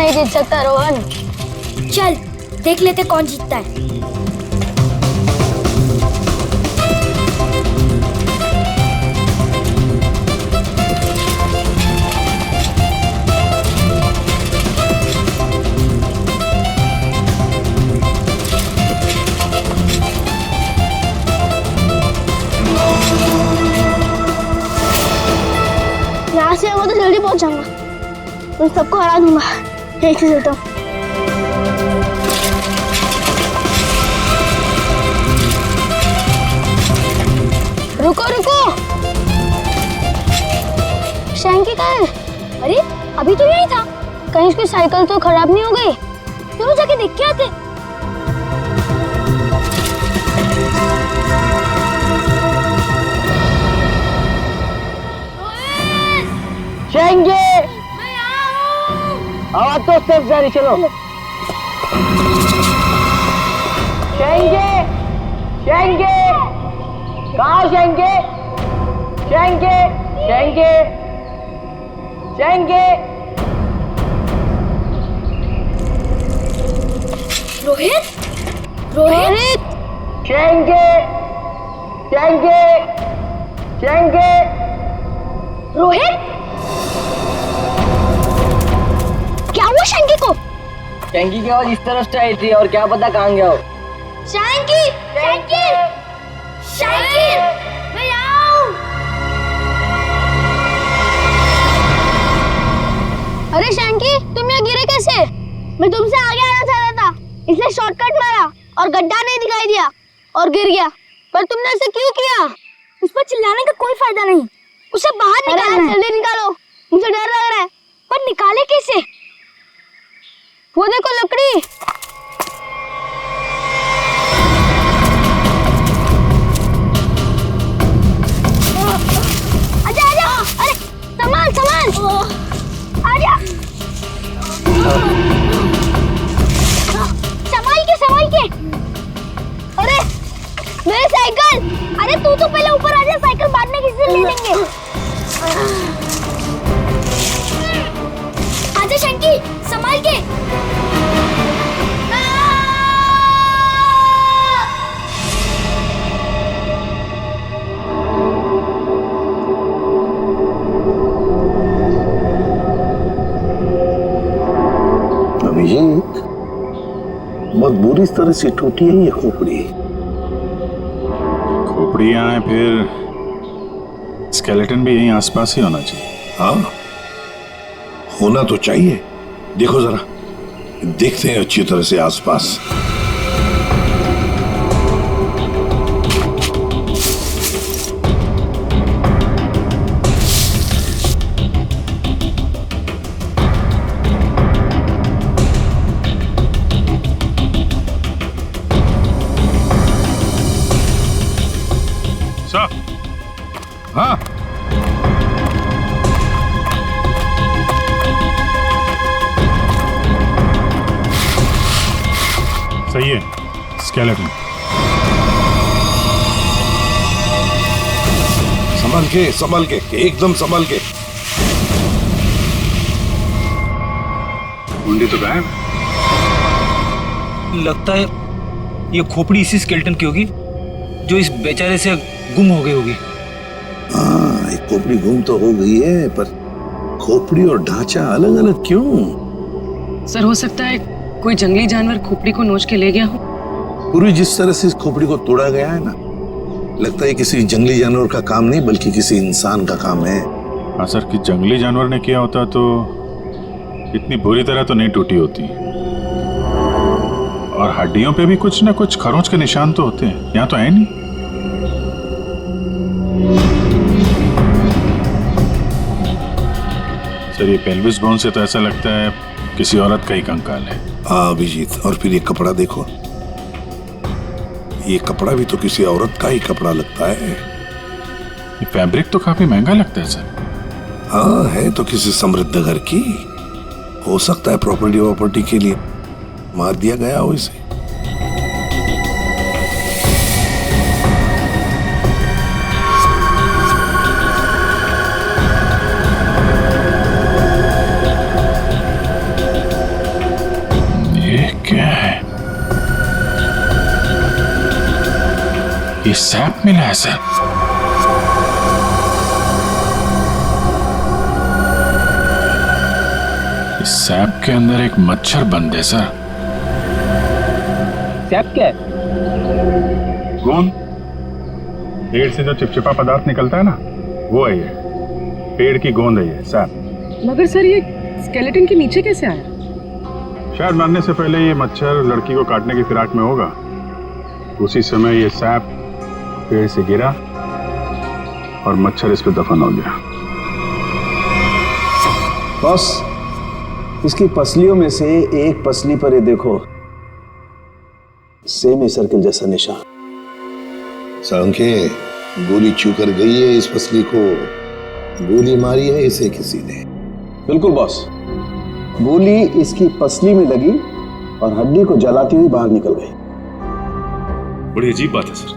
नहीं जीत सकता रोहन। चल देख लेते कौन जीतता है। यहाँ से वो तो जल्दी पहुंच जाऊंगा, उन सबको हरा दूंगा। एक से चलता हूँ। रुको रुको, शैंकी कहाँ है? अरे अभी तो यही था। कहीं उसकी साइकिल तो खराब नहीं हो गई? चलो जाके देख के आते। शैंकी, आवाज तो सिर्फ जारी, चलो। शैंकी, शैंकी, कहाँ हो शैंकी? शैंकी, शैंकी, शैंकी। रोहित, रोहित, शैंकी, शैंकी, शैंकी। रोहित, क्या हुआ शैंकी को? शैंकी की आवाज इस तरफ से आई थी और क्या पता कहाँ गया हो। शैंकी, शैंकी, शैंकी, मैं आऊं। अरे शैंकी, तुम यहाँ गिरे कैसे? मैं तुमसे आगे आना चाहता था, इसलिए शॉर्टकट मारा और गड्ढा नहीं दिखाई दिया और गिर गया। पर तुमने ऐसे क्यों किया? उस पर चिल्लाने का कोई फायदा नहीं, उसे बाहर निकालना है। जल्दी निकालो, मुझे डर लग रहा है। पर निकाले कैसे? वो देखो लकड़ी। आजा आजा, अरे सामान सामान, आजा। संभाल के। अरे मेरी साइकिल। अरे तू तो पहले ऊपर आ जा, साइकिल बाद में किसी से ले लेंगे। आजा शैंकी, संभाल के। अभिषेक, बहुत बुरी तरह से टूटी है ये खोपड़ी। खोपड़ी यहाँ है, फिर स्केलेटन भी यहीं आसपास ही होना चाहिए। हाँ, होना तो चाहिए। देखो जरा, देखते हैं अच्छी तरह से आसपास। सर, हाँ, सही है, स्केलेटन। संभल के, एकदम संभल के। कुंडी तो गायब। लगता है ये खोपड़ी इसी स्केलेटन की होगी जो इस बेचारे से गुम हो गई होगी। हाँ, एक खोपड़ी गुम तो हो गई है, पर खोपड़ी और ढांचा अलग अलग क्यों? सर, हो सकता है कोई जंगली जानवर खोपड़ी को नोच के ले गया हो। पूरी जिस तरह से इस खोपड़ी को तोड़ा गया है ना, लगता है किसी जंगली जानवर का काम नहीं बल्कि किसी इंसान का काम है। हाँ सर, कि जंगली जानवर ने किया होता तो इतनी बुरी तरह तो नहीं टूटी होती। और हड्डियों पे भी कुछ ना कुछ खरोंच के निशान तो होते हैं, यहाँ तो है नहीं। सर, ये पेल्विस बोन से तो ऐसा लगता है किसी औरत का ही कंकाल है। हाँ अभिजीत, और फिर ये कपड़ा देखो, ये कपड़ा भी तो किसी औरत का ही कपड़ा लगता है। ये फैब्रिक तो काफी महंगा लगता है सर। हाँ, है तो किसी समृद्ध घर की, हो सकता है प्रॉपर्टी के लिए मार दिया गया हो इसे। ये सैप मिला है सर। इस सैप के अंदर एक मच्छर बंद है सर। सैप क्या है? गोंद, पेड़ से जो चिपचिपा पदार्थ निकलता है ना, वो है ये। पेड़ की गोंद है ये सैप। मगर सर ये स्केलेटन के नीचे कैसे आया? शायद मरने से पहले ये मच्छर लड़की को काटने की फिराक में होगा। उसी समय ये सैप पेड़ से गिरा और मच्छर इस पे दफन हो गया। बॉस, इसकी पसलियों में से एक पसली पर ये देखो, सेमी सर्किल जैसा निशान। साळुंखे, गोली छू कर गई है इस पसली को। गोली मारी है इसे किसी ने। बिल्कुल बॉस, गोली इसकी पसली में लगी और हड्डी को जलाती हुई बाहर निकल गई। बड़ी अजीब बात है सर,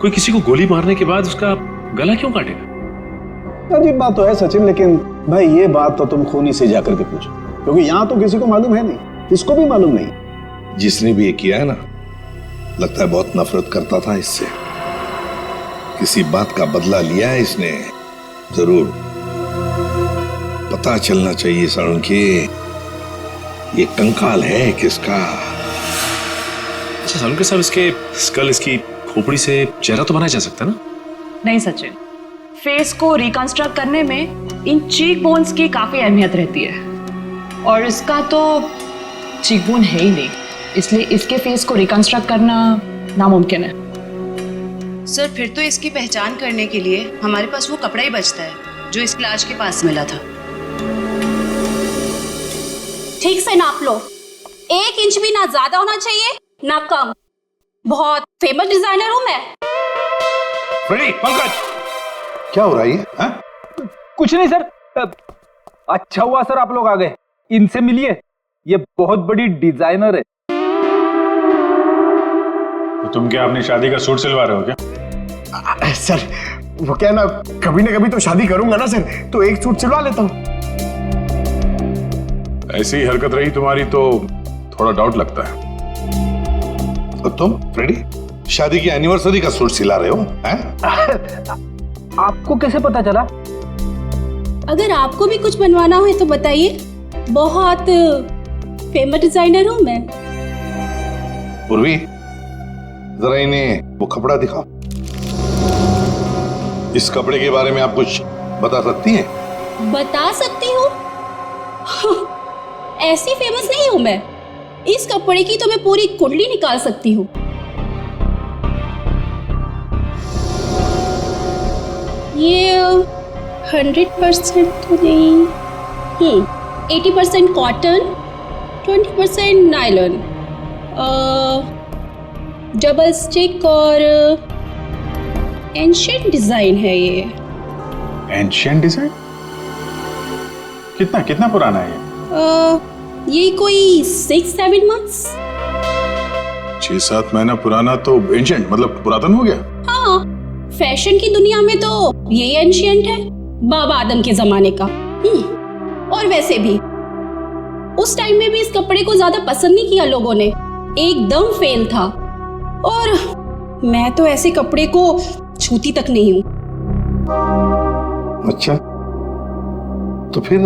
कोई किसी को गोली मारने के बाद उसका गला क्यों काटेगा? अजीब बात तो है सचिन, लेकिन भाई ये बात तो तुम खूनी से जाकर के पूछो, क्योंकि यहाँ तो किसी को मालूम है नहीं, इसको भी मालूम नहीं। जिसने भी ये किया है ना, लगता है बहुत नफरत करता था इससे। किसी बात का बदला लिया है इसने जरूर। पता चलना चाहिए साळुंखे, ये कंकाल है किसका। अच्छा साळुंखे साहब, इसके स्कल, इसकी खोपड़ी से चेहरा तो बनाया जा सकता है ना? नहीं सचिन, फेस को रिकंस्ट्रक्ट करने में इन चीक बोन्स की काफी अहमियत रहती है, और इसका तो चीक बोन है ही नहीं, इसलिए इसके फेस को रिकंस्ट्रक्ट करना नामुमकिन है। सर, फिर तो इसकी पहचान करने के लिए हमारे पास वो कपड़ा ही बचता है जो इस लाश के पास मिला था। ठीक से नाप लो, 1 इंच भी ना ज्यादा होना चाहिए ना कम। बहुत फेमस डिजाइनर हूं मैं। फ्रेडी, पंकज, क्या हो रहा है ये? कुछ नहीं सर। अच्छा हुआ सर आप लोग आ गए, इनसे मिलिए, ये बहुत बड़ी डिजाइनर है। तो तुम क्या अपनी शादी का सूट सिलवा रहे हो क्या? सर वो क्या ना कभी तो शादी करूंगा ना सर, तो एक सूट सिलवा लेता हूँ। ऐसी ही हरकत रही तुम्हारी तो थोड़ा डाउट लगता है। और तुम फ्रेडी, शादी की एनिवर्सरी का सूट सिला रहे हो हैं? आपको कैसे पता चला? अगर आपको भी कुछ बनवाना हो तो बताइए, बहुत फेमस डिजाइनर हूं मैं। पूर्वी, जरा इन्हें वो कपड़ा दिखाओ। इस कपड़े के बारे में आप कुछ बता सकती हैं? बता सकती हूँ? ऐसी फेमस नहीं हूं मैं। इस कपड़े की तो मैं पूरी कुंडली निकाल सकती हूँ। ये 100% तो नहीं, 80% कॉटन, 20% नायलॉन, डबल स्टिक और एंशिएंट डिजाइन है ये। Ancient design? कितना पुराना है ये कोई 6-7 मंथ्स। 6-7 महीना पुराना तो एंशिएंट मतलब पुरातन हो गया। हाँ, फैशन की दुनिया में तो ये एंशिएंट है, बाबा आदम के जमाने का। और वैसे भी उस टाइम में भी इस कपड़े को ज्यादा पसंद नहीं किया लोगों ने, एकदम फेल था। और मैं तो ऐसे कपड़े को छूती तक नहीं हूँ। अच्छा, तो फिर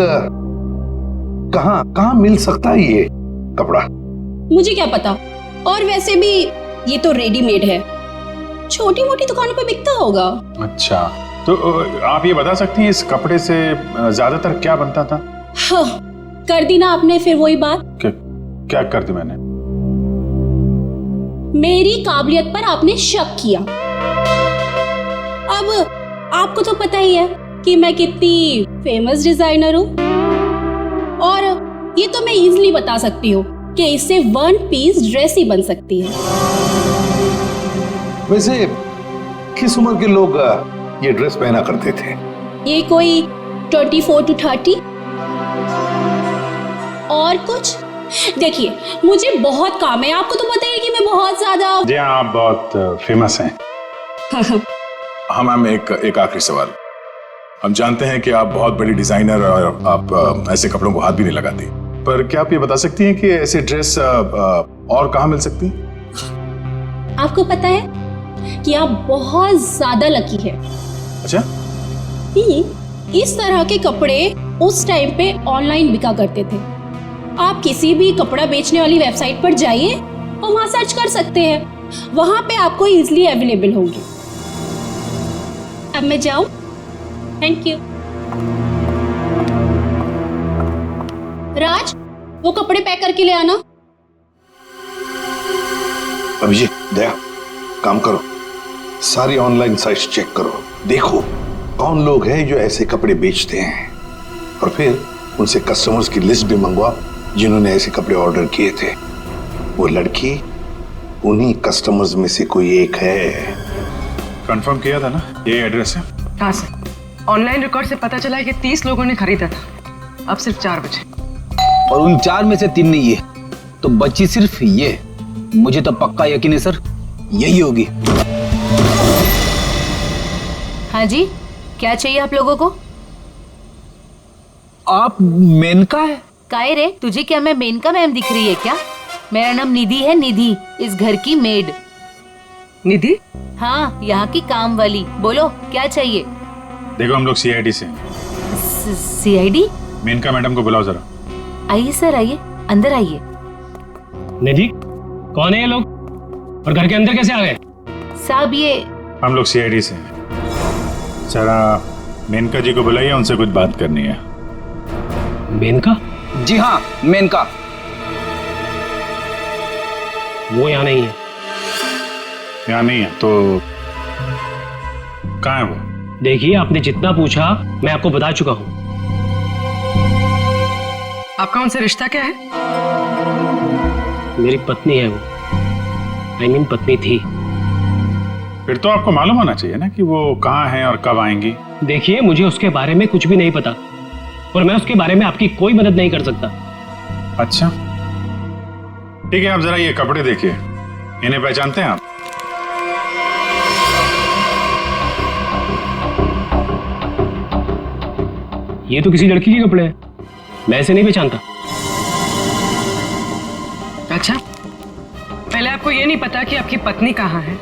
कहाँ मिल सकता है ये कपड़ा? मुझे क्या पता, और वैसे भी ये तो रेडीमेड है, छोटी मोटी दुकानों पे बिकता होगा। अच्छा, तो आप ये बता सकती हैं इस कपड़े से ज्यादातर क्या बनता था? हाँ, कर दी ना आपने फिर वही बात। क्या कर दी मैंने? मेरी काबिलियत पर आपने शक किया। अब आपको तो पता ही है कि मैं कितनी फेमस डिजाइनर हूँ, और ये तो मैं इजीली बता सकती हूँ कि इससे 1 पीस ड्रेस ही बन सकती है। वैसे किस उम्र के लोग ये ड्रेस पहना करते थे? ये कोई 24 to 30। और कुछ देखिए, मुझे बहुत काम है, आपको तो पता है कि मैं बहुत ज्यादा। जी हाँ, आप बहुत फेमस हैं। हाँ मैम, एक आखिरी सवाल। हम जानते हैं कि आप बहुत बड़ी डिजाइनर और आप ऐसे कपड़ों को हाथ भी नहीं लगाती, पर क्या आप ये बता सकती हैं कि ऐसी ड्रेस और कहाँ मिल सकती है? आपको पता है कि आप बहुत ज्यादा लकी है। अच्छा, इस तरह के कपड़े उस टाइम पे ऑनलाइन बिका करते थे। आप किसी भी कपड़ा बेचने वाली वेबसाइट पर जाइए और वहां सर्च कर सकते हैं, वहां पे आपको इजीली अवेलेबल होंगे। अब मैं जाऊं? Thank you. राज, वो कपड़े पैक करके ले आना। अभिजीत, दया, काम करो, सारी ऑनलाइन साइट्स चेक करो, देखो कौन लोग हैं जो ऐसे कपड़े बेचते हैं, और फिर उनसे कस्टमर्स की लिस्ट भी मंगवाओ जिन्होंने ऐसे कपड़े ऑर्डर किए थे। वो लड़की उन्हीं कस्टमर्स में से कोई एक है। कंफर्म किया था ना, ये एड्रेस है? हाँ सर, ऑनलाइन रिकॉर्ड से पता चला है कि 30 लोगों ने खरीदा था, अब सिर्फ 4 बचे। और उन 4 में से 3 नहीं है, तो बची सिर्फ ये। मुझे तो पक्का यकीन है सर, यही होगी। हाँ जी, क्या चाहिए आप लोगों को? आप मेनका है? काहे रे, तुझे क्या मैं मेनका मैम दिख रही है क्या? मेरा नाम निधि है, निधि, इस घर की मेड। निधि? हाँ, यहाँ की काम वाली। बोलो क्या चाहिए? देखो, हम लोग सीआईडी से हैं। सीआईडी? मेनका मैडम को बुलाओ जरा। आइए सर, आइए, अंदर आइए। निधि, कौन है ये लोग और घर के अंदर कैसे आ गए? साहब, ये हम लोग सीआईडी से हैं। जरा मेनका जी को बुलाइए, उनसे कुछ बात करनी है। मेनका? जी हाँ, मेनका। वो यहाँ नहीं है। यहाँ नहीं है तो कहाँ है वो? देखिए, आपने जितना पूछा मैं आपको बता चुका हूँ। आपका उनसे रिश्ता क्या है? मेरी पत्नी है वो, I mean पत्नी थी। फिर तो आपको मालूम होना चाहिए ना कि वो कहाँ है और कब आएंगी। देखिए, मुझे उसके बारे में कुछ भी नहीं पता और मैं उसके बारे में आपकी कोई मदद नहीं कर सकता। अच्छा, ठीक है, आप जरा ये कपड़े देखिए, इन्हें पहचानते हैं आप? ये तो किसी लड़की के कपड़े हैं, मैं ऐसे नहीं पहचानता। अच्छा, पहले आपको ये नहीं पता कि आपकी पत्नी कहाँ है,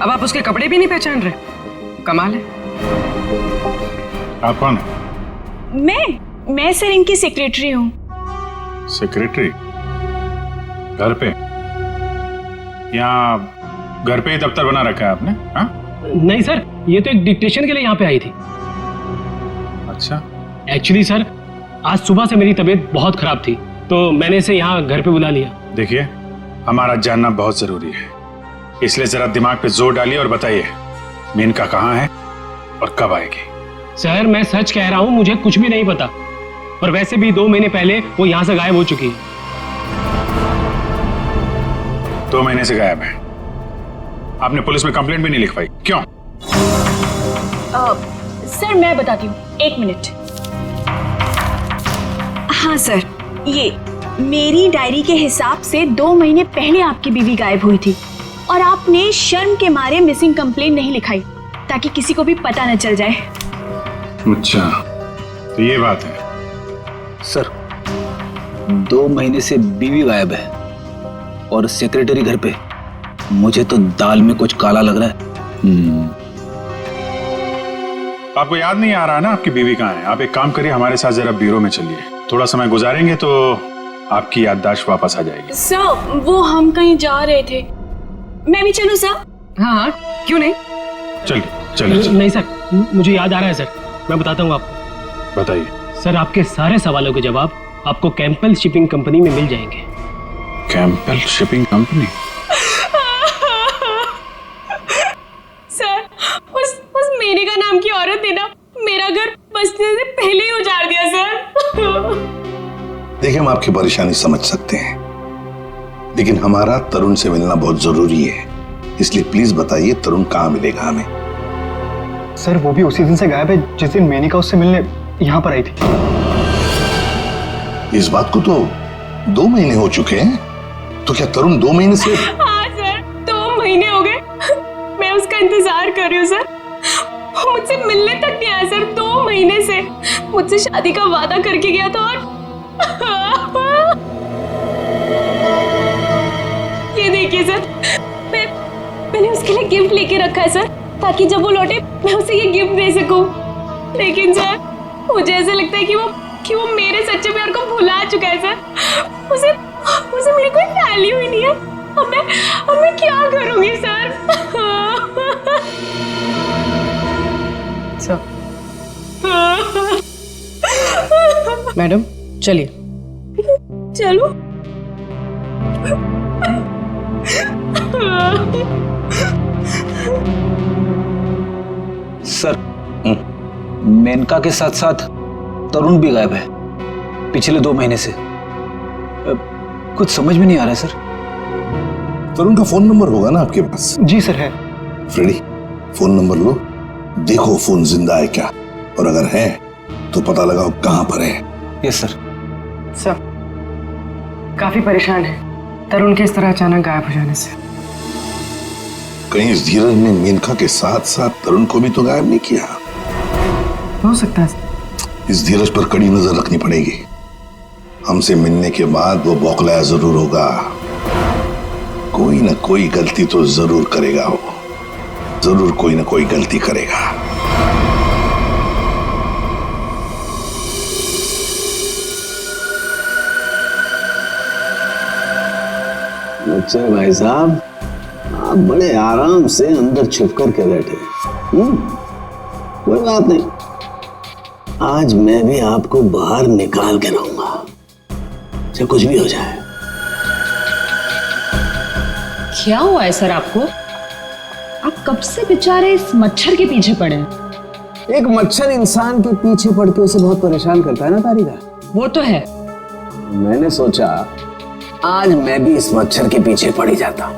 अब आप उसके कपड़े भी नहीं पहचान रहे? कमाल है। आप कौन है? मैं सर इनकी सेक्रेटरी हूँ। सेक्रेटरी? घर पे? यहाँ घर पे ही दफ्तर बना रखा है आपने? हाँ? नहीं सर, ये तो एक डिक्टेशन के लिए यहाँ पे आई थी। अच्छा। एक्चुअली सर, आज सुबह से मेरी तबीयत बहुत खराब थी तो मैंने इसे यहाँ घर पे बुला लिया। देखिए, हमारा जानना बहुत जरूरी है, इसलिए जरा दिमाग पे जोर डालिए और बताइए मेनका कहाँ है और कब आएगी? सर, मैं सच कह रहा हूँ, मुझे कुछ भी नहीं पता, और वैसे भी 2 महीने पहले वो यहाँ से गायब हो चुकी है। 2 महीने से गायब है? आपने पुलिस में कंप्लेंट भी नहीं लिखवाई, क्यों? सर मैं बताती हूँ, 1 मिनट। हाँ सर, ये मेरी डायरी के हिसाब से 2 महीने पहले आपकी बीवी गायब हुई थी और आपने शर्म के मारे मिसिंग कंप्लेंट नहीं लिखाई ताकि किसी को भी पता न चल जाए। अच्छा, तो ये बात है। सर, 2 महीने से बीवी गायब है और सेक्रेटरी घर पे। मुझे तो दाल में कुछ काला लग रहा है। आपको याद नहीं आ रहा ना आपकी बीवी कहाँ है? आप एक काम करिए, हमारे साथ जरा ब्यूरो में चलिए, थोड़ा समय गुजारेंगे तो आपकी याददाश्त वापस आ जाएगी। सर, वो हम कहीं जा रहे थे, मैं भी चलूं सर? हाँ, क्यों नहीं? चलिए चलिए। नहीं सर, मुझे याद आ रहा है सर, मैं बताता हूँ आपको। बताइए। सर, आपके सारे सवालों के जवाब आपको कैंपल शिपिंग कंपनी में मिल जाएंगे। कैंपल शिपिंग कंपनी? सर, उस मेनका नाम की औरत ने ना मेरा घर बसने से पहले ही उजाड़ दिया सर। देखिए, हम आपकी परेशानी समझ सकते हैं, लेकिन हमारा तरुण से मिलना बहुत जरूरी है, इसलिए प्लीज बताइए तरुण कहाँ मिलेगा हमें? सर, वो भी उसी दिन से गायब है जिस दिन मेनका उससे मिलने यहाँ पर आई थी। इस बात को तो 2 महीने हो चुके हैं, तो क्या तरुण 2 महीने से? हाँ सर, 2 महीने हो गए, मैं उसका इंतजार कर रही हूँ सर, वो मुझसे मिलने तक नहीं आया सर। 2 महीने से मुझसे शादी का वादा करके गया था और ये देखिए सर, मैंने उसके उसके लिए गिफ्ट लेके रखा है सर, ताकि जब वो लौटे मैं उसे ये गिफ्ट दे सकूं। लेकिन सर मुझे ऐसा लगता है कि वो मेरे सच्चे प्यार को भुला चुका है सर। उसे मेरी कोई वैल्यू ही नहीं है। अब मैं क्या करूंगी सर? सर मैडम चलिए। चलो। सर मेनका के साथ साथ तरुण भी गायब है पिछले 2 महीने से। कुछ समझ में नहीं आ रहा है सर। तरुण का फोन नंबर होगा ना आपके पास? जी सर है। फ्रेडी फोन नंबर लो, देखो फोन जिंदा है क्या, और अगर है तो पता लगाओ कहां पर है। Yes sir. सर काफी परेशान है तरुण के इस तरह अचानक गायब हो जाने से। कहीं इस धीरज ने मेनका के साथ साथ तरुण को भी तो गायब नहीं किया? हो सकता है। इस धीरज पर कड़ी नजर रखनी पड़ेगी। हमसे मिलने के बाद वो बौखलाया जरूर होगा, कोई ना कोई गलती तो जरूर करेगा, वो जरूर कोई ना कोई गलती करेगा। अच्छा भाई साहब, आप बड़े आराम से अंदर छुप कर के बैठे। कोई बात नहीं, आज मैं भी आपको बाहर निकाल के रहूंगा, चाहे कुछ भी हो जाए। क्या हुआ है सर आपको? आप कब से बेचारे इस मच्छर के पीछे पड़े हैं? एक मच्छर इंसान के पीछे पड़ के उसे बहुत परेशान करता है ना तारिका। वो तो है। मैंने सोचा आज मैं भी इस मच्छर के पीछे पड़ ही जाता हूं।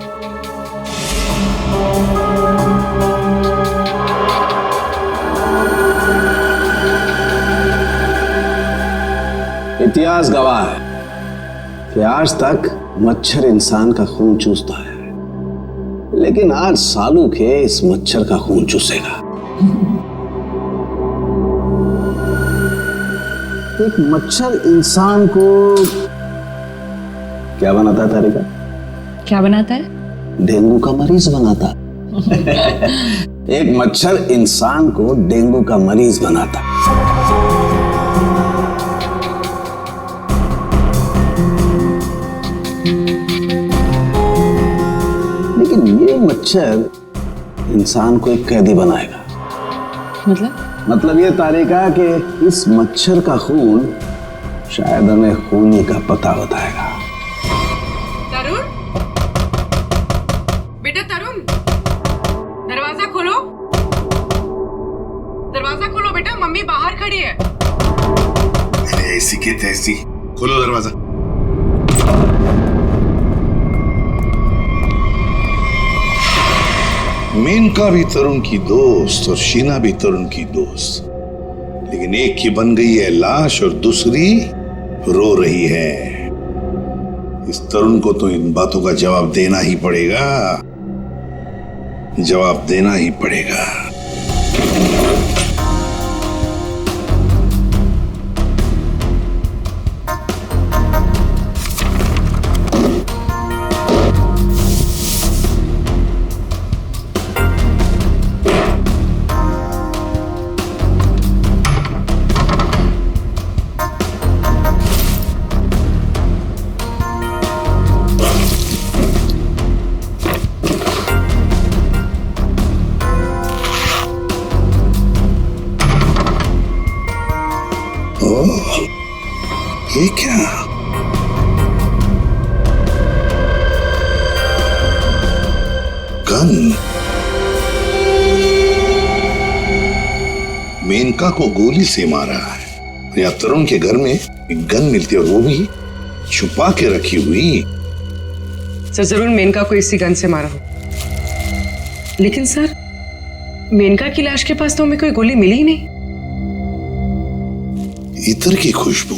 इतिहास गवाह है कि आज तक मच्छर इंसान का खून चूसता है, लेकिन आज सालू के इस मच्छर का खून चूसेगा। एक मच्छर इंसान को क्या बनाता है तारिका? क्या बनाता है? डेंगू का मरीज बनाता। एक मच्छर इंसान को डेंगू का मरीज बनाता। लेकिन ये मच्छर इंसान को एक कैदी बनाएगा। मतलब ये तारिका कि इस मच्छर का खून शायद हमें खूनी का पता बताएगा। तरुण, बेटा तरुण, दरवाजा खोलो। दरवाजा खोलो बेटा, मम्मी बाहर खड़ी है। ऐसी के तैसी, खोलो दरवाजा। मेनका भी तरुण की दोस्त और शीना भी तरुण की दोस्त, लेकिन एक की बन गई है लाश और दूसरी रो रही है। इस तरुण को तो इन बातों का जवाब देना ही पड़ेगा, जवाब देना ही पड़ेगा। ये क्या? गन। मेनका को गोली से मारा है या तरुण के घर में एक गन मिलती है, और वो भी छुपा के रखी हुई। सर जरूर मेनका को इसी गन से मारा हो, लेकिन सर मेनका की लाश के पास तो हमें कोई गोली मिली ही नहीं। इत्र की खुशबू,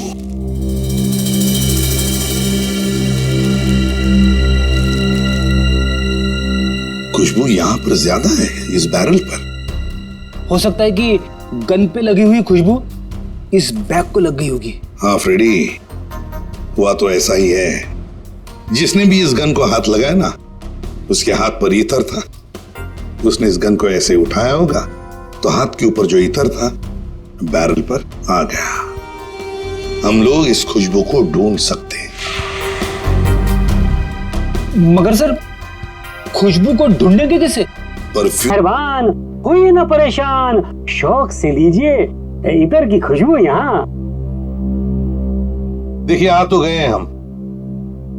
खुशबू यहां पर ज्यादा है इस बैरल पर। हो सकता है कि गन पे लगी हुई खुशबू इस बैग को लग गई होगी। हाँ फ्रेडी, हुआ तो ऐसा ही है। जिसने भी इस गन को हाथ लगाया ना, उसके हाथ पर इत्र था उसने इस गन को ऐसे उठाया होगा तो हाथ के ऊपर जो इतर था बैरल पर आ गया। हम लोग इस खुशबू को ढूंढ सकते हैं। मगर सर खुशबू को ढूंढेंगे कैसे? मेहरबान हुई ना परेशान, शौक से लीजिए इधर की खुशबू यहाँ। देखिए आ तो गए हैं हम,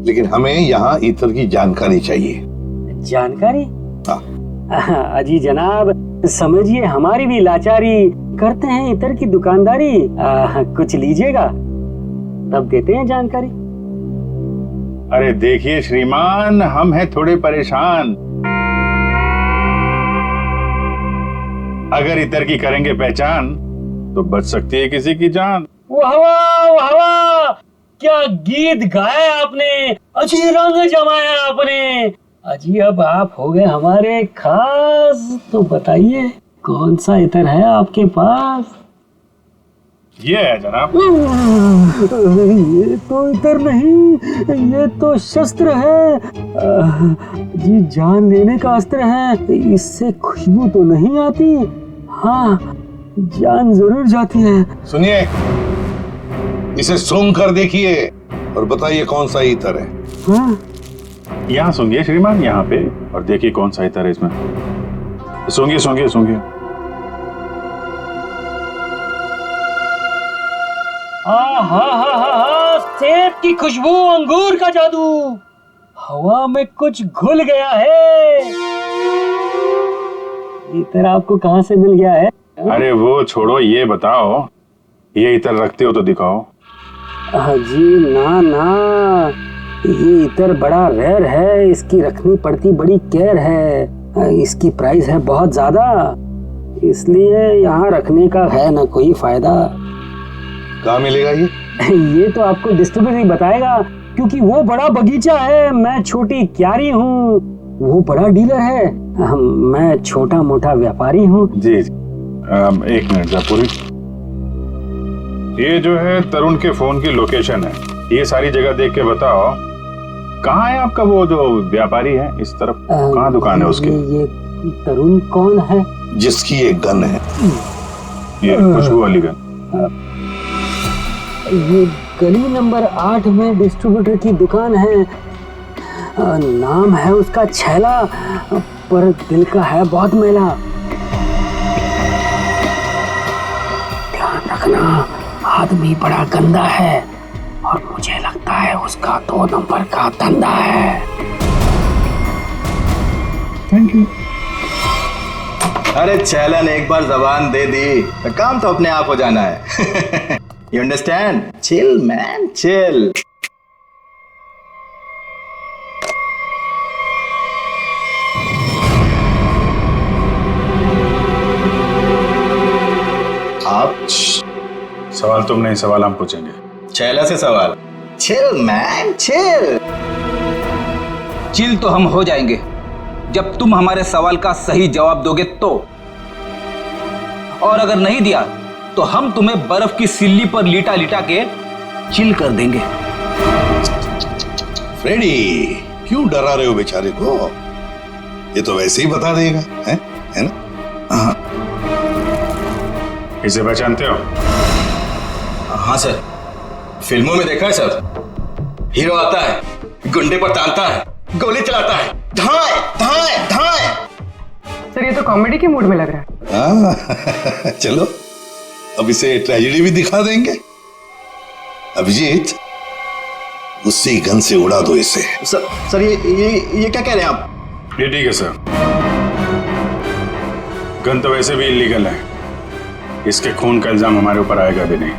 लेकिन हमें यहाँ इतर की जानकारी चाहिए। जानकारी? हाँ। अजी जनाब समझिए हमारी भी लाचारी, करते हैं इतर की दुकानदारी। कुछ लीजिएगा तब देते हैं जानकारी। अरे देखिए श्रीमान, हम हैं थोड़े परेशान। अगर इतर की करेंगे पहचान तो बच सकती है किसी की जान। वाह वाह वाह, क्या गीत गाया आपने, अजी रंग जमाया आपने। अजी अब आप हो गए हमारे खास, तो बताइए कौन सा इतर है आपके पास? ये है जनाब। ये तो इतर नहीं, ये तो शस्त्र है। जी जान लेने का अस्त्र है। इससे खुशबू तो नहीं आती, हाँ जान जरूर जाती है। सुनिए, इसे सूंघ कर देखिए और बताइए कौन सा इतर है। हाँ? यहाँ सूंघिए श्रीमान, यहाँ पे, और देखिए कौन सा इतर है इसमें। सूंघिए सूंघिए सूंघिए। सेब की खुशबू, अंगूर का जादू, हवा में कुछ घुल गया है। इतर आपको कहाँ से मिल गया है? अरे वो छोड़ो, ये बताओ ये इतर रखते हो तो दिखाओ। जी ना ना, ये इतर बड़ा रेयर है, इसकी रखनी पड़ती बड़ी केयर है। इसकी प्राइस है बहुत ज्यादा, इसलिए यहाँ रखने का है ना कोई फायदा। कहाँ मिलेगा ये? ये तो आपको डिस्ट्रीब्यूटर ही बताएगा, क्योंकि वो बड़ा बगीचा है, मैं छोटी क्यारी हूँ, वो बड़ा डीलर है, मैं छोटा मोटा व्यापारी हूँ। जी एक मिनट जयपुरी, ये जो है तरुण के फोन की लोकेशन है, ये सारी जगह देख के बताओ कहाँ है आपका वो जो व्यापारी है इस तरफ, कहाँ दुकान है उसकी? ये तरुण कौन है? जिसकी एक गन है, ये खुशबू वाली गन। ये गली नंबर 8 में डिस्ट्रीब्यूटर की दुकान है। नाम है उसका छैला, पर दिल का है बहुत मैला। ध्यान रखना, आदमी बड़ा गंदा है और मुझे लगता है उसका 2 नंबर का धंधा है। Thank you. अरे छैला ने एक बार जबान दे दी तो काम तो अपने आप हो जाना है। You understand? Chill, man, chill. आप सवाल तुम नहीं, सवाल हम पूछेंगे। छैला से सवाल। Chill, man, chill. चिल तो हम हो जाएंगे जब तुम हमारे सवाल का सही जवाब दोगे तो, और अगर नहीं दिया तो हम तुम्हें बर्फ की सिल्ली पर लिटा लिटा के चिल कर देंगे। फ्रेडी, क्यों डरा रहे हो बेचारे को? ये तो वैसे ही बता देगा, है ना? हाँ। इसे पहचानते हो? हाँ सर, फिल्मों में देखा है सर। हीरो आता है, गुंडे पर तानता है, गोली चलाता है, धाए धाए धाए। सर ये तो कॉमेडी के मूड में लग रहा है। चलो अब इसे ट्रेजेडी भी दिखा देंगे। अभिजीत, उसी गन से उड़ा दो इसे। सर ये क्या कह रहे हैं आप? ये ठीक है सर, गन तो वैसे भी इलीगल है, इसके खून का इल्जाम हमारे ऊपर आएगा भी नहीं।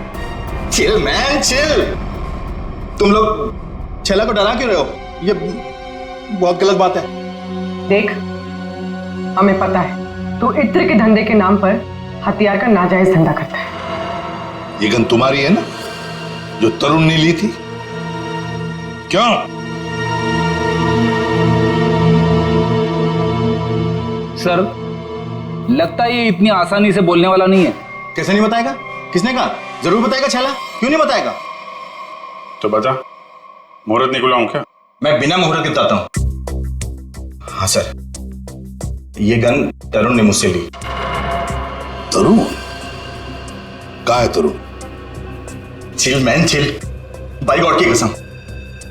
Chill man chill. तुम लोग छैला को डरा क्यों रहे हो? ये बहुत गलत बात है। देख, हमें पता है तू इत्र के धंधे के नाम पर हथियार का नाजायज धंधा करता है। ये गन तुम्हारी है ना, जो तरुण ने ली थी? क्यों? सर लगता है ये इतनी आसानी से बोलने वाला नहीं है। कैसे नहीं बताएगा? किसने कहा? जरूर बताएगा छैला, क्यों नहीं बताएगा? तो बता, मुहूर्त निकलाऊं क्या? मैं बिना मुहूर्त के बताता हूं। हाँ सर, ये गन तरुण ने मुझसे ली। तरुण? कहाँ है Tarun? Chill man chill, by God की कसम,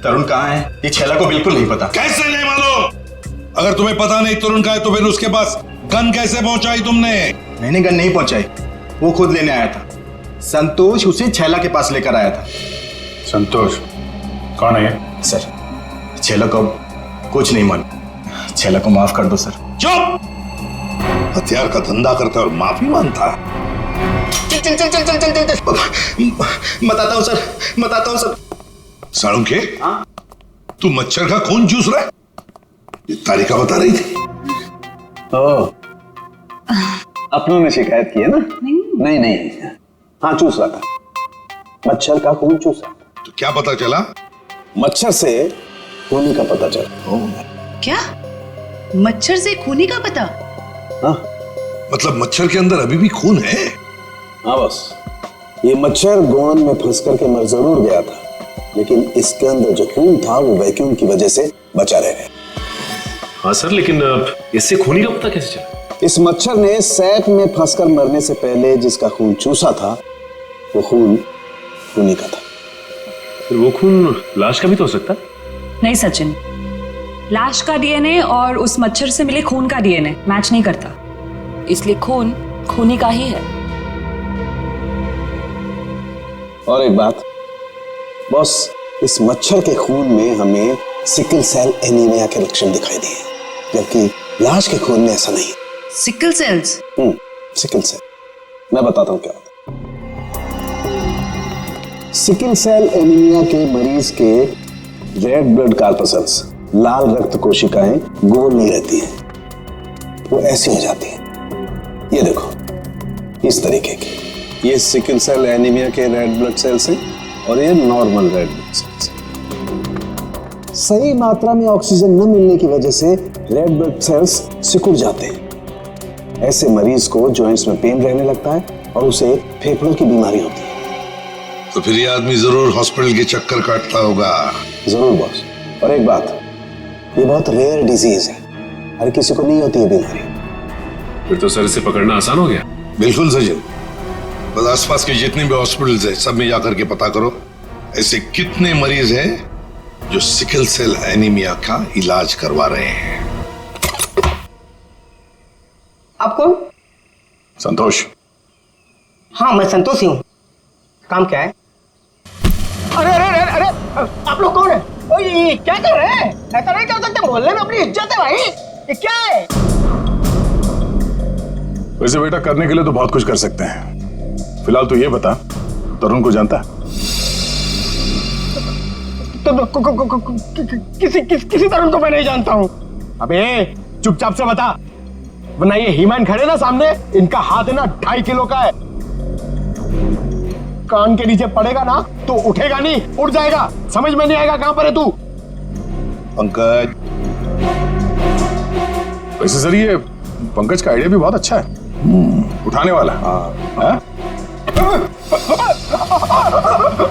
तरुण कहाँ है ये छैला को बिल्कुल नहीं पता। कैसे नहीं मालूम? अगर तुम्हें पता नहीं तरुण कहाँ है तो फिर उसके पास गन कैसे पहुंचाई तुमने? मैंने गन नहीं पहुंचाई, वो खुद लेने आया था। संतोष उसे छैला के पास लेकर आया था। संतोष कौन है ये? सर छैला को कुछ नहीं मालूम, छैला को माफ कर दो सर। चुप! हथियार का धंधा करता और माफी मांगता। चल चल चल चल चल चल चल बताता हूँ सर, बताता हूँ सर। साळुंखे, तू मच्छर का खून चूस रहा है? ये तारिका बता रही थी। अपनों ने शिकायत की है ना? नहीं नहीं, हाँ चूस रहा था, मच्छर का खून चूस रहा था। तो क्या पता चला? मच्छर से खूनी का पता चला। क्या? मच्छर से खूनी का पता? हाँ, मतलब मच्छर के अंदर अभी भी खून है? हाँ बस, ये मच्छर गोंद में फंस करके मर जरूर गया था, लेकिन इसके अंदर जो खून था वो वैक्यूम की वजह से बचा रह गया। हाँ सर, लेकिन इससे खूनी का पता कैसे चला? इस मच्छर ने सैक में फंसकर मरने से पहले जिसका खून चूसा था वो खून खूनी का था। फिर वो खून लाश का भी तो हो सकता? नहीं सचिन, लाश का डीएनए और उस मच्छर से मिले खून का डीएनए मैच नहीं करता, इसलिए खून खूनी का ही है। और एक बात बॉस, इस मच्छर के खून में हमें सिकल सेल एनीमिया के लक्षण दिखाई दिए, जबकि लाश के खून में ऐसा नहीं। Sickle sales? सिकल सेल, मैं बताता हूं क्या होता है। सिकल सेल एनीमिया के मरीज के रेड ब्लड कार्पसल्स, लाल रक्त कोशिकाएं गोल नहीं रहती हैं, वो ऐसी हो जाती हैं। ये देखो, इस तरीके की, ये सिकल सेल एनीमिया के रेड ब्लड सेल्स हैं और ये नॉर्मल रेड ब्लड सेल्स हैं। सही मात्रा में ऑक्सीजन न मिलने की वजह से रेड ब्लड सेल्स सिकुड़ जाते हैं। ऐसे मरीज को जॉइंट्स में पेन रहने लगता है और उसे फेफड़ों की बीमारी होती है। तो फिर ये आदमी जरूर हॉस्पिटल के चक्कर काटता होगा। जरूर बॉस। और एक बात, ये बहुत रेयर डिजीज है, हर किसी को नहीं होती है बीमारी। फिर तो सर इसे पकड़ना आसान हो गया। बिल्कुल सचिन, बस आसपास के जितने भी हॉस्पिटल्स हैं सब में जाकर के पता करो ऐसे कितने मरीज हैं जो सिकल सेल एनीमिया का इलाज करवा रहे हैं। आप कौन? संतोष। हाँ मैं संतोष ही हूँ। काम क्या है? अरे अरे अरे अरे, आप लोग कौन है? ओए क्या कर रहे हैं? ऐसा नहीं कर सकते, मोहल्ले में अपनी इज्जत है भाई। ये क्या है? वैसे बेटा करने के लिए तो बहुत कुछ कर सकते हैं। फिलहाल तो ये बता, तरुण को जानता है? किसी तरुण को मैं नहीं जानता हूँ। अबे चुपचाप से बता, वरना ये हीमैन खड़े ना सामने, इनका हाथ है ना 2.5 किलो का है। कान के नीचे पड़ेगा ना तो उठेगा नहीं, उड़ जाएगा। समझ में नहीं आएगा कहां पर है तू। पंकज। वैसे सर ये पंकज का आइडिया भी बहुत अच्छा है, उठाने वाला। हाँ?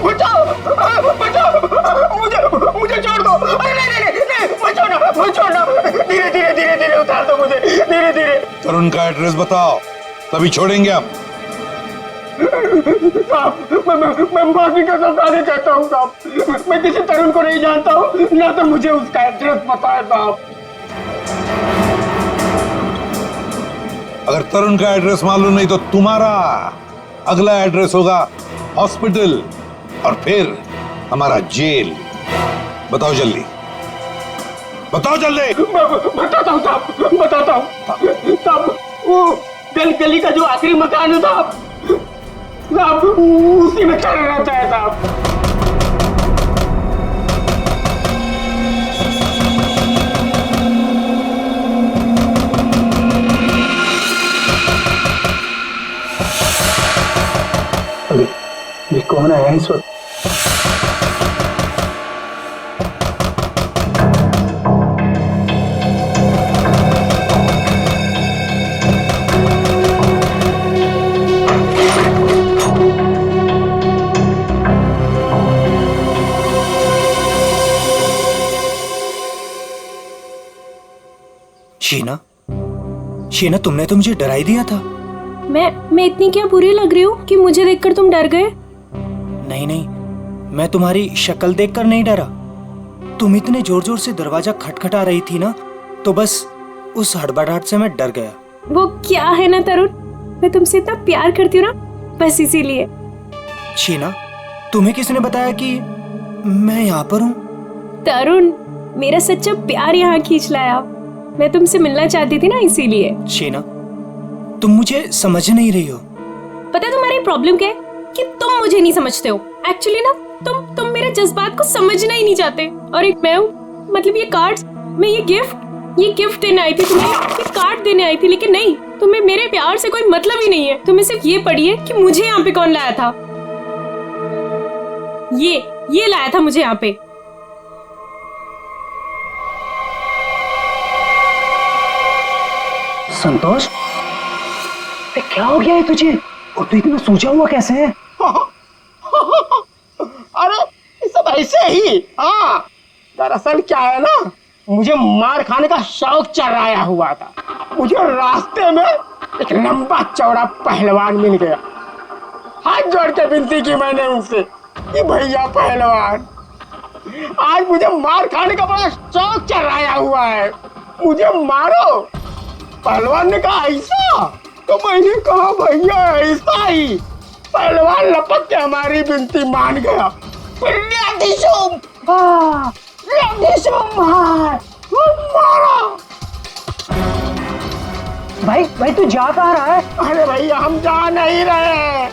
बचाओ बचाओ, मुझे छोड़ दो। अरे नहीं नहीं नहीं, मत छोड़ना। धीरे धीरे धीरे धीरे उतार दो मुझे, धीरे धीरे। तरुण का एड्रेस बताओ, तभी छोड़ेंगे हम। साहब मैं माफी का सफारी करता हूँ साहब, मैं किसी तरुण को नहीं जानता हूँ, ना तो मुझे उसका एड्रेस पता है साहब। अगर तरुण का एड्रेस मालूम नहीं तो तुम्हारा अगला एड्रेस होगा हॉस्पिटल और फिर हमारा जेल। बताओ जल्दी, बताओ जल्दी। बताता हूँ साहब, बताता हूँ साहब। वो गली का जो आखिरी मकान है साहब, उसी में खड़ा रहता है साहब। ये कौन आया इस वक्त? शीना, शीना, तुमने तो मुझे डरा ही दिया था। मैं इतनी क्या बुरी लग रही हूँ कि मुझे देखकर तुम डर गए? नहीं नहीं, मैं तुम्हारी शक्ल देखकर नहीं डरा। तुम इतने जोर जोर से दरवाजा खटखटा रही थी ना, तो बस उस हड़बड़ाहट से मैं डर गया। वो क्या है ना तरुण, मैं तुमसे इतना प्यार करती हूँ ना, बस इसीलिए। शीना, तुम्हें किसने बताया कि मैं यहाँ पर हूँ? तरुण, मेरा सच्चा प्यार यहाँ खींच लाया। मैं तुमसे मिलना चाहती थी ना, इसीलिए। शीना, तुम मुझे समझ नहीं रही हो। पता है तुम्हारी प्रॉब्लम क्या है? कि तुम मुझे नहीं समझते हो। एक्चुअली ना तुम मेरे जज्बात को समझना ही नहीं चाहते। और एक मैं हूँ, मतलब ये कार्ड्स, मैं ये गिफ्ट देने आई थी तुम्हें, ये कार्ड देने आई थी, लेकिन नहीं, तुम्हें मेरे प्यार से कोई मतलब ही नहीं है। तुम्हें सिर्फ ये पड़ी है कि मुझे यहाँ पे कौन लाया था। ये लाया था मुझे यहाँ पे। संतोष, क्या हो गया है तुझे? और तू इतना सोचा हुआ कैसे है? अरे ये सब ऐसे ही। हाँ, दरअसल क्या है ना, मुझे मार खाने का शौक चढ़ाया हुआ था। मुझे रास्ते में एक लंबा चौड़ा पहलवान मिल गया। हाथ जोड़ के विनती की मैंने उनसे कि भैया पहलवान, आज मुझे मार खाने का बड़ा शौक चढ़ाया हुआ है, मुझे मारो। पहलवान ने कहा ऐसा? तो मैंने कहा भैया ऐसा ही। पहलवान लपक के हमारी विनती मान गया। मारा। भाई तू जा कहाँ रहा है? अरे भैया हम जा नहीं रहे,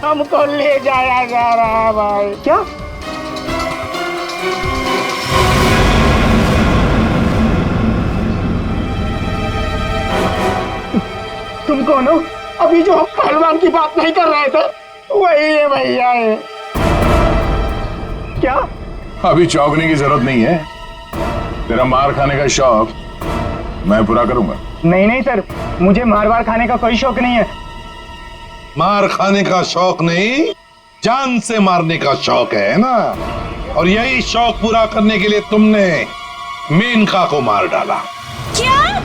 हमको ले जाया जा रहा है भाई। क्या? तुम कौन हो? अभी जो हम पहलवान की बात नहीं कर रहे थे वही है भैया है। क्या? अभी चौंकने की जरूरत नहीं है। तेरा मार खाने का शौक मैं पूरा करूंगा। नहीं सर, मुझे मार खाने का कोई शौक नहीं है। मार खाने का शौक नहीं, जान से मारने का शौक है ना? और यही शौक पूरा करने के लिए तुमने मेनका को मार डाला। क्या?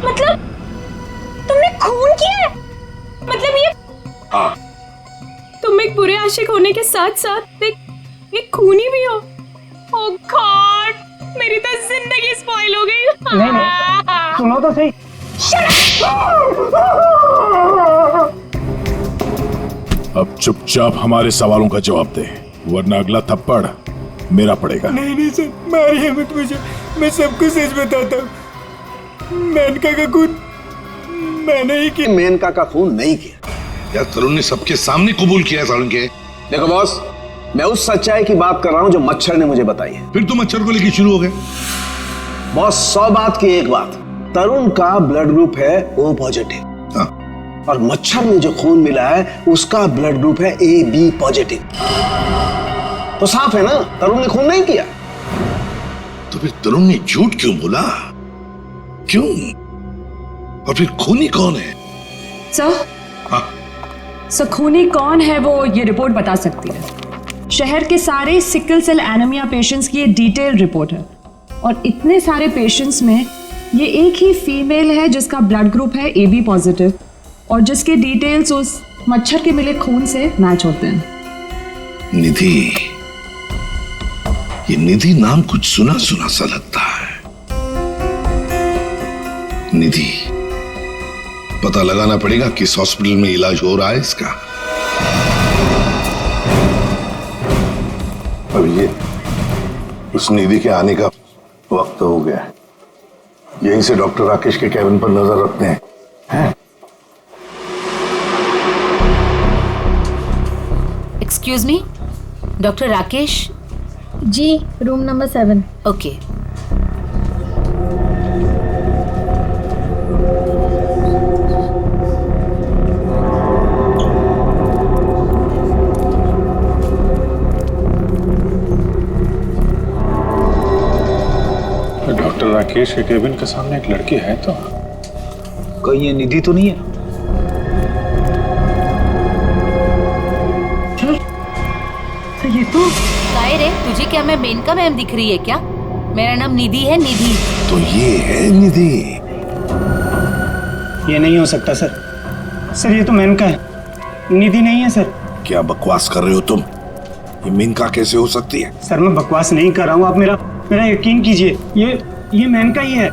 मतलब तुमने खून किया है? मतलब ये? हाँ। तुम एक बुरे आशिक होने के साथ साथ एक खूनी भी हो। ओह गॉड, मेरी तो जिंदगी स्पॉइल हो गई। नहीं, सुनो तो सही। अब चुपचाप हमारे सवालों का जवाब दे, वरना अगला थप्पड़ मेरा पड़ेगा। नहीं सर, मारिए मत मुझे, मैं सबको सच बताता हूँ। मेनका का खून मैंने ही किया। मेनका का खून नहीं किया यार, तरुण ने सबके सामने कबूल किया तरुण के। देखो बॉस, मैं उस सच्चाई की बात कर रहा हूं जो मच्छर ने मुझे बताई है। फिर तो मच्छर को लेके शुरू हो गए। बॉस, 100 बात की एक बात, तरुण का ब्लड ग्रुप है O पॉजिटिव। हाँ। और मच्छर में जो खून मिला है उसका ब्लड ग्रुप है AB पॉजिटिव। तो साफ है ना, तरुण ने खून नहीं किया। तो फिर तरुण ने झूठ क्यों बोला? क्यों? और फिर खूनी कौन है? सर, हाँ? सर खूनी कौन है वो ये रिपोर्ट बता सकती है। शहर के सारे सिकल सेल एनीमिया पेशेंट्स की ये डिटेल रिपोर्ट है, और इतने सारे पेशेंट्स में ये एक ही फीमेल है जिसका ब्लड ग्रुप है AB पॉजिटिव, और जिसके डिटेल्स उस मच्छर के मिले खून से मैच होते हैं। निधि, ये निधि नाम कुछ सुना सुना सा लगता है। निधि, पता लगाना पड़ेगा किस हॉस्पिटल में इलाज हो रहा है इसका। अब ये उस निधि के आने का वक्त हो गया है। यहीं से डॉक्टर राकेश के कैबिन पर नजर रखते हैं, हैं? Excuse me, doctor Rakesh? जी, room number 7। Okay. Doctor Rakesh के केबिन के सामने एक लड़की है, तो कहीं ये निधि तो नहीं है? ये तो काय रे, तुझे क्या मैं मेनका मैम दिख रही है क्या? मेरा नाम निधि है, निधि। तो ये है निधि। ये नहीं हो सकता सर। सर ये तो मेनका है, निधि नहीं है सर। क्या बकवास कर रहे हो तुम? ये मेनका कैसे हो सकती है? सर मैं बकवास नहीं कर रहा हूँ, आप मेरा यकीन कीजिए, ये मेनका ही है।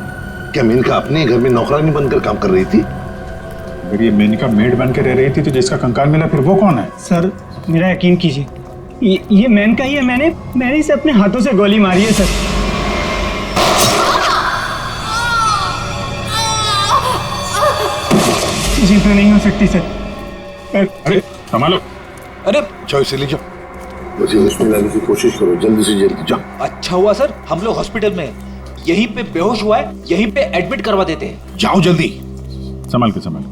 क्या मेनका अपने घर में नौकरानी बनकर काम कर रही थी? अगर ये मेनका मेड बन के रह रही थी तो जिसका कंकाल मिला फिर वो कौन है? सर मेरा यकीन कीजिए, ये मेनका ही है। मैंने इसे अपने हाथों से गोली मारी है सर। जी तो नहीं हो सकती सर। अरे संभालो। अरे जाओ इसे ले जाओ, मुझे हॉस्पिटल लाने की कोशिश करो, जल्दी से जल्दी जाओ। अच्छा हुआ सर हम लोग हॉस्पिटल में हैं। यहीं पे बेहोश हुआ है, यहीं पे एडमिट करवा देते हैं। जाओ जल्दी। संभाल के संभाल।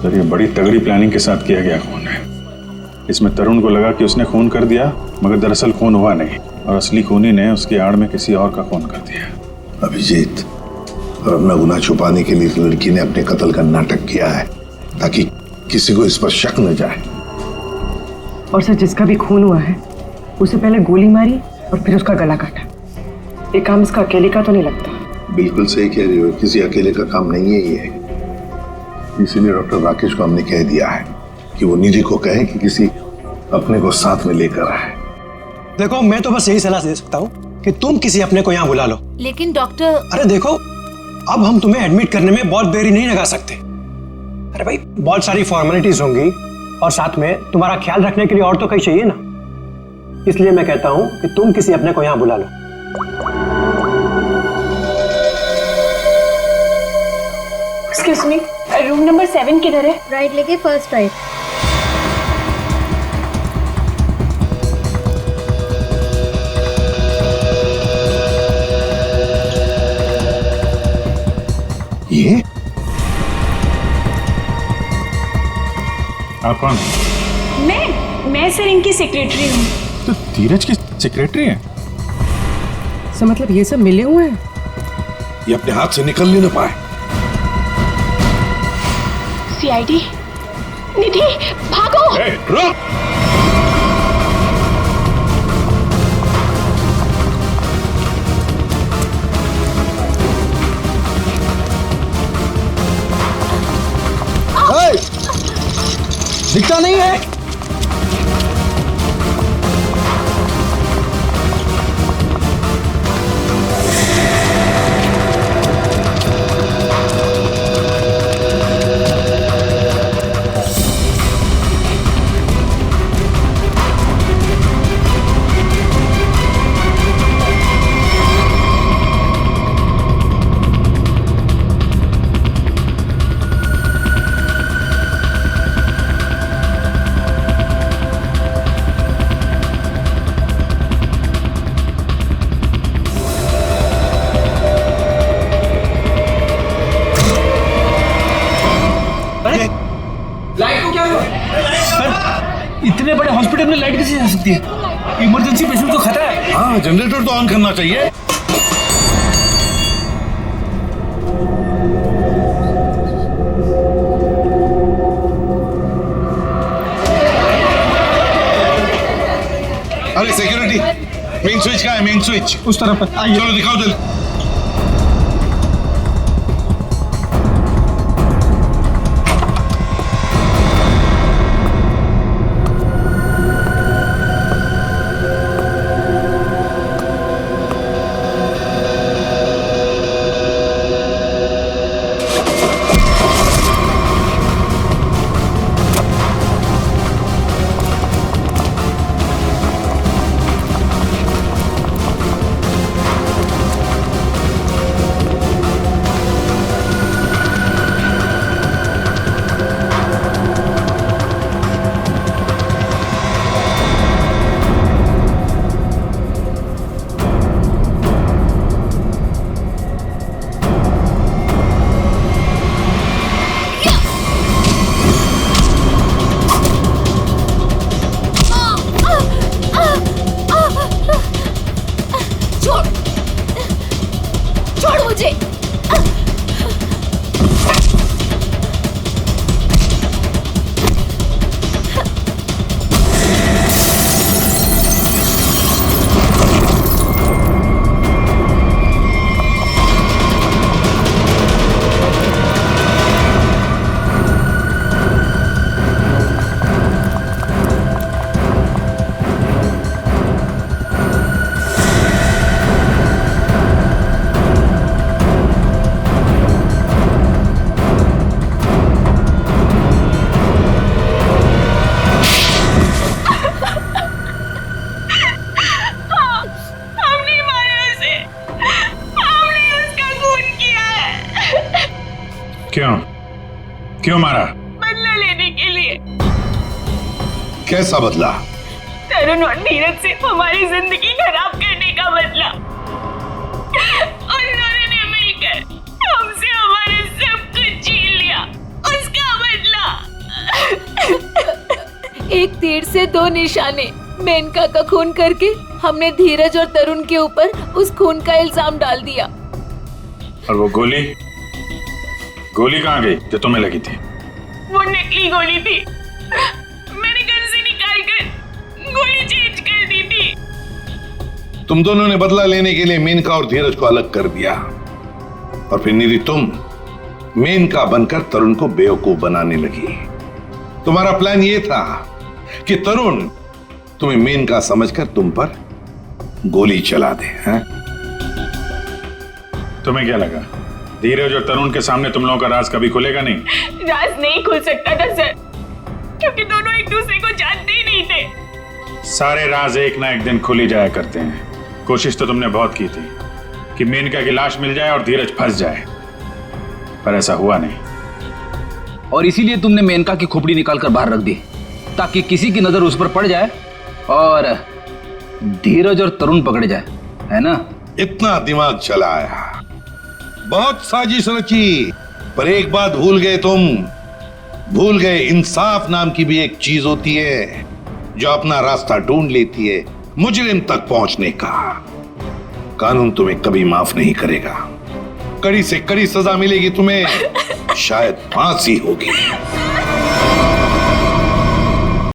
सर ये बड़ी तगड़ी प्लानिंग के साथ किया गया खून है। इसमें तरुण को लगा कि उसने खून कर दिया, मगर दरअसल खून हुआ नहीं और असली खूनी ने उसकी आड़ में किसी और का खून कर दिया। अभिजीत, और अपना गुनाह छुपाने के लिए इस लड़की ने अपने कत्ल का नाटक किया है ताकि किसी को इस पर शक न जाए। और सर जिसका भी खून हुआ है उसे पहले गोली मारी और फिर उसका गला काटा। ये काम इसका अकेले का तो नहीं लगता। बिल्कुल सही कह रही हो, किसी अकेले का काम नहीं है ये। इसीलिए डॉक्टर राकेश को हमने कह दिया है कि वो निधि को कहे कि किसी अपने को साथ में लेकर आए। देखो मैं तो बस यही सलाह दे सकता हूँ कि तुम किसी अपने को यहाँ बुला लो। लेकिन डॉक्टर, अरे देखो अब हम तुम्हें एडमिट करने में बहुत देरी नहीं लगा सकते। अरे भाई बहुत सारी फॉर्मेलिटीज होंगी और साथ में तुम्हारा ख्याल रखने के लिए और तो कहीं चाहिए ना। इसलिए मैं कहता हूँ कि तुम किसी अपने को यहाँ बुला लो। एक्सक्यूज मी, रूम नंबर 7 किधर है? राइट लेके फर्स्ट राइट। ये आप कौन? मैं सर इनकी सेक्रेटरी हूँ। तो धीरज की सेक्रेटरी है? सर मतलब ये सब मिले हुए हैं? ये अपने हाथ से निकल नहीं ना पाए। सीआईडी, निधि भागो। रुक। दिखता नहीं है। इतने बड़े हॉस्पिटल में लाइट कैसे जा सकती है? इमरजेंसी पेशेंट को खतरा है। हाँ जनरेटर तो ऑन करना चाहिए। अरे सिक्योरिटी, मेन स्विच कहाँ है? मेन स्विच उस तरफ है। चलो दिखाओ जल्दी। कैसा बदला? तरुण और धीरज से हमारी जिंदगी खराब करने का बदला। उन्होंने मिलकर हमसे हमारे सब कुछ छीन लिया, उसका बदला। एक तीर से दो निशाने। मेनका का खून करके हमने धीरज और तरुण के ऊपर उस खून का इल्जाम डाल दिया। और वो गोली कहाँ गई जो तुम्हें लगी थी? वो नकली गोली थी, मैंने घर से निकालकर गोली चेंज कर दी थी। तुम दोनों ने बदला लेने के लिए मेनका और धीरज को अलग कर दिया, और फिर निधि तुम मेनका बनकर तरुण को बेवकूफ बनाने लगी। तुम्हारा प्लान यह था कि तरुण तुम्हें मेनका समझकर तुम पर गोली चला दे। हैं? तुम्हें क्या लगा धीरज और तरुण के सामने तुम लोगों का राज कभी खुलेगा नहीं? राज नहीं खुल सकता था सर, क्योंकि दोनों एक दूसरे को जानते ही नहीं थे। सारे राज एक ना एक दिन खुल ही जाया करते हैं। कोशिश तो तुमने बहुत की थी कि मेनका की लाश मिल जाए और धीरज फंस जाए, पर ऐसा हुआ नहीं। और इसीलिए तुमने मेनका की खोपड़ी निकालकर बाहर रख दी, ताकि किसी की नजर उस पर पड़ जाए और धीरज और तरुण पकड़े जाए, है ना? इतना दिमाग चलाया, बहुत साजिश रची, पर एक बात भूल गए तुम। भूल गए इंसाफ नाम की भी एक चीज होती है जो अपना रास्ता ढूंढ लेती है मुजरिम तक पहुंचने का। कानून तुम्हें कभी माफ नहीं करेगा, कड़ी से कड़ी सजा मिलेगी तुम्हें, शायद फांसी होगी।